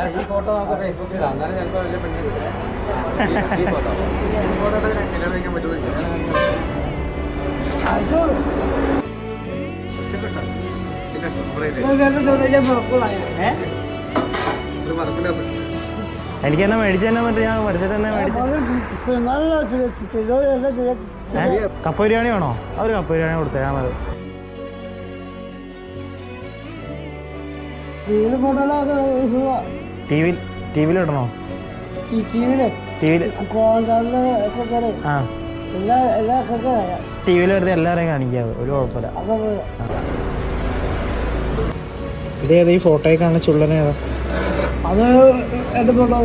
ഈ ഫോട്ടോ നമുക്ക് ഫേസ്ബുക്കിൽ ഇടാം. എന്നാലും ചിലപ്പോൾ വലിയ പെണ്ണ് കിട്ടും. ഈ ഫോട്ടോ ചിലവഴിക്കാൻ പറ്റുമോ? എനിക്ക് തന്നെ മേടിച്ചു തന്നെ എന്നിട്ട് ഞാൻ പഠിച്ചിട്ട് തന്നെ മേടിച്ചു. കപ്പ ബിരിയാണി വേണോ? അവർ കപ്പ ബിരിയാണി കൊടുത്തേ. ഞാൻ മതി. ടി വിയിൽ ഇടണോ? ടി വിയിൽ എടുത്ത് എല്ലാവരെയും കാണിക്കാതെ ഒരു കുഴപ്പമില്ല. ഇതേതാ ഈ ഫോട്ടോയൊക്കെയാണ് ചുള്ളനേതാ? അത് എന്റെ ഫോട്ടോ